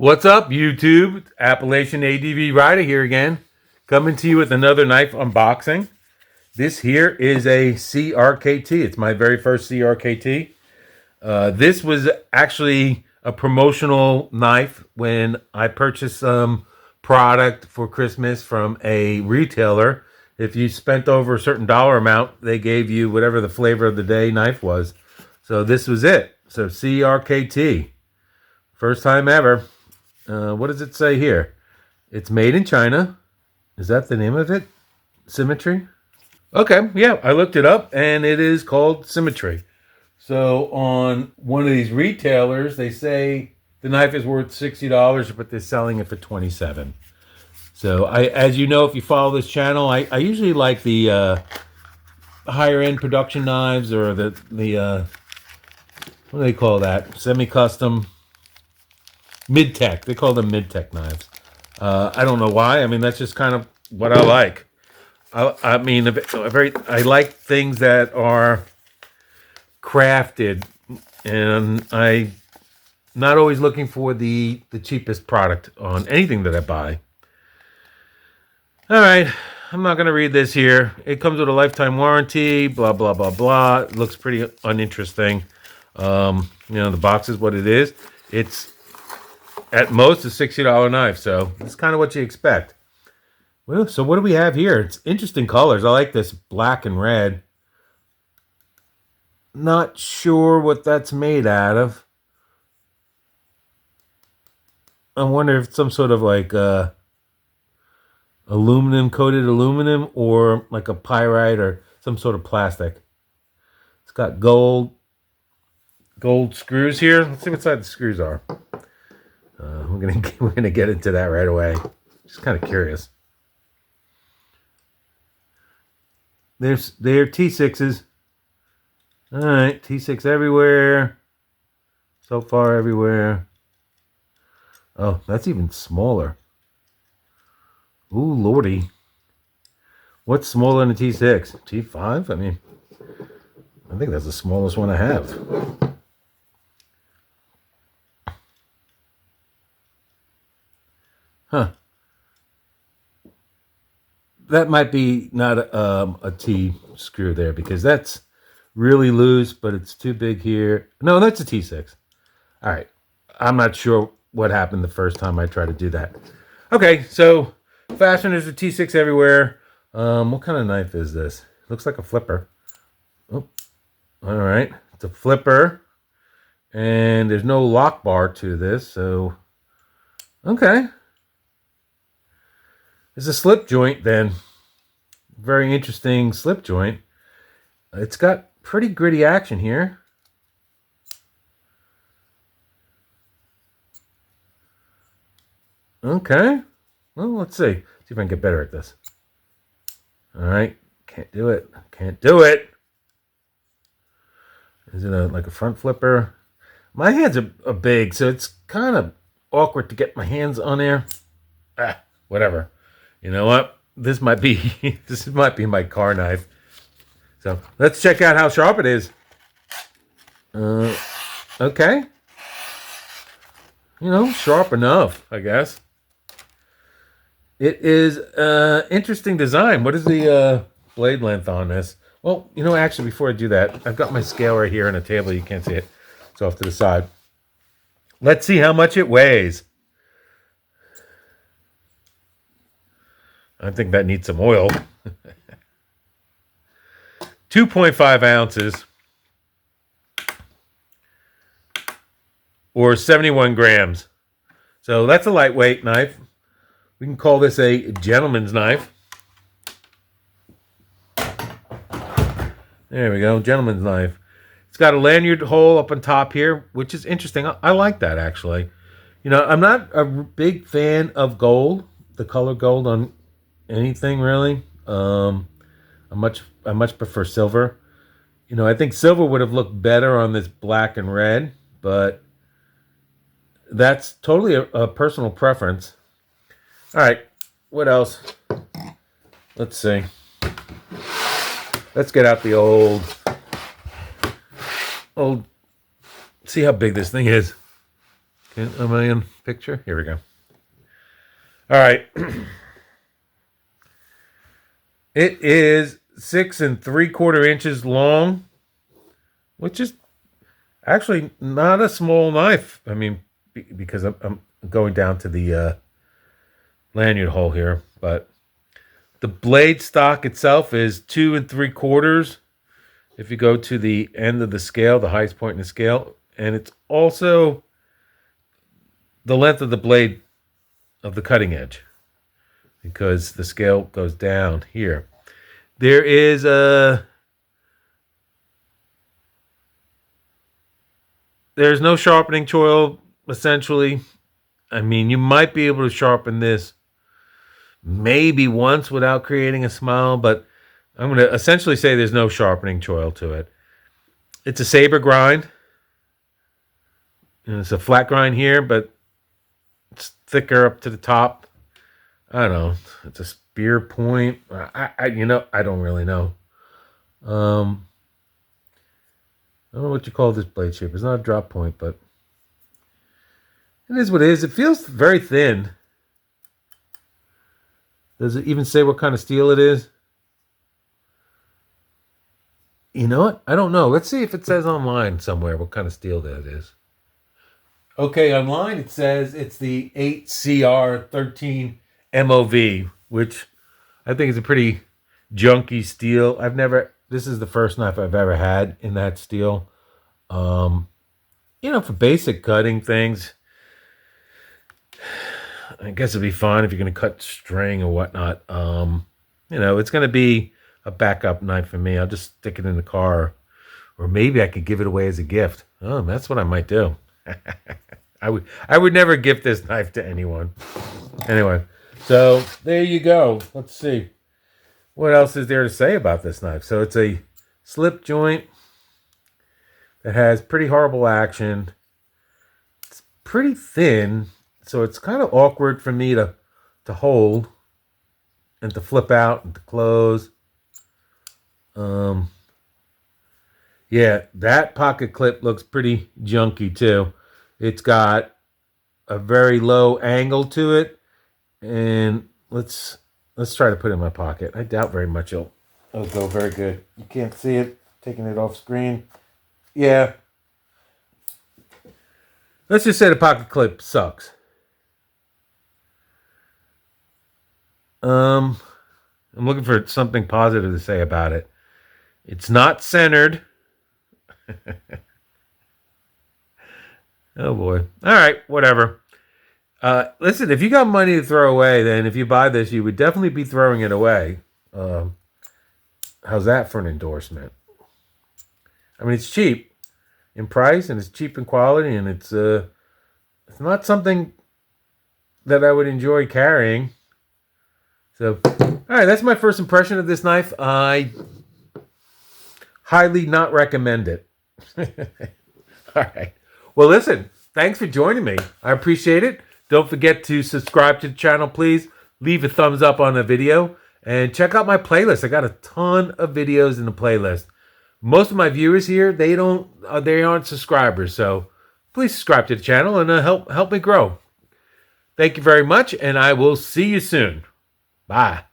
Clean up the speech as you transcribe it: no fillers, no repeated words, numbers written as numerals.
What's up, YouTube? Appalachian ADV Rider here again, coming to you with another knife unboxing. This here is a CRKT. It's my very first CRKT. This was actually a promotional knife when I purchased some product for Christmas from a retailer. If you spent over a certain dollar amount, they gave you whatever the flavor of the day knife was. So this was it. So CRKT. First time ever. What does it say here? It's made in China. Is that the name of it? Symmetry? Okay, yeah, I looked it up and it is called Symmetry. So on one of these retailers, they say the knife is worth $60, but they're selling it for $27. So as you know, if you follow this channel, I usually like the higher end production knives, or the what do they call that? Semi-custom. Mid-tech. They call them mid-tech knives. I don't know why. I mean, that's just kind of what I like. I mean, I like things that are crafted, and I'm not always looking for the cheapest product on anything that I buy. All right, I'm not going to read this here. It comes with a lifetime warranty, blah, blah, blah, blah. It looks pretty uninteresting. The box is what it is. It's at most a $60 knife, so it's kind of what you expect. Well, so what do we have here? It's interesting colors. I like this black and red. Not sure what that's made out of. I wonder if it's some sort of like coated aluminum, or like a pyrite or some sort of plastic. It's got gold screws here. Let's see what side the screws are. We're gonna get into that right away. Just kind of curious. They're T6s. All right, T6 everywhere. So far everywhere. Oh, that's even smaller. Ooh, lordy. What's smaller than a T6? T5? I mean, I think that's the smallest one I have. Huh. That might be not a T screw there, because that's really loose, but it's too big here. No, that's a T6. All right. I'm not sure what happened the first time I tried to do that. Okay, so fasteners are T6 everywhere. What kind of knife is this? Looks like a flipper. Oh, all right. It's a flipper, and there's no lock bar to this, so okay. It's a slip joint then. Very interesting slip joint. It's got pretty gritty action here. Okay. Well, let's see. See if I can get better at this. All right. Can't do it. Can't do it. Is it like a front flipper? My hands are big, so it's kind of awkward to get my hands on there. Whatever. You know what? This might be my car knife. So let's check out how sharp it is. Okay. Sharp enough, I guess. It is interesting design. What is the blade length on this? Well, actually, before I do that, I've got my scale right here on a table. You can't see it. It's off to the side. Let's see how much it weighs. I think that needs some oil. 2.5 ounces. Or 71 grams. So that's a lightweight knife. We can call this a gentleman's knife. There we go, gentleman's knife. It's got a lanyard hole up on top here, which is interesting. I like that, actually. I'm not a big fan of gold, the color gold on anything really. I much prefer silver. I think silver would have looked better on this black and red, but that's totally a personal preference. All right, what else? Let's see. Let's get out the old. See how big this thing is. Am I in picture? Here we go. All right. It is 6 3/4 inches long, which is actually not a small knife. I mean, because I'm going down to the lanyard hole here, but the blade stock itself is 2 3/4. If you go to the end of the scale, the highest point in the scale, and it's also the length of the blade of the cutting edge, because the scale goes down here. There is there's no sharpening choil, essentially. I mean, you might be able to sharpen this maybe once without creating a smile, but I'm going to essentially say there's no sharpening choil to it. It's a saber grind. And it's a flat grind here, but it's thicker up to the top. I don't know. It's a spear point. I don't really know. I don't know what you call this blade shape. It's not a drop point, but it is what it is. It feels very thin. Does it even say what kind of steel it is? You know what? I don't know. Let's see if it says online somewhere what kind of steel that is. Okay, online it says it's the 8CR13 MOV, which I think is a pretty junky steel. This is the first knife I've ever had in that steel. For basic cutting things, I guess it'd be fine if you're going to cut string or whatnot. It's going to be a backup knife for me. I'll just stick it in the car, or maybe I could give it away as a gift. Oh, that's what I might do. I would never gift this knife to anyone. Anyway, so there you go. Let's see. What else is there to say about this knife? So it's a slip joint that has pretty horrible action. It's pretty thin, so it's kind of awkward for me to hold and to flip out and to close. Yeah, that pocket clip looks pretty junky too. It's got a very low angle to it, and let's try to put it in my pocket. I doubt very much it'll go very good. You can't see it. Taking it off screen. Yeah. Let's just say the pocket clip sucks. I'm looking for something positive to say about it. It's not centered. Oh boy. All right, whatever. Listen, if you got money to throw away, then if you buy this, you would definitely be throwing it away. How's that for an endorsement? I mean, it's cheap in price, and it's cheap in quality, and it's not something that I would enjoy carrying. So, all right, that's my first impression of this knife. I highly not recommend it. All right. Well, listen, thanks for joining me. I appreciate it. Don't forget to subscribe to the channel, please. Leave a thumbs up on the video. And check out my playlist. I got a ton of videos in the playlist. Most of my viewers here, they aren't subscribers. So please subscribe to the channel and help me grow. Thank you very much, and I will see you soon. Bye.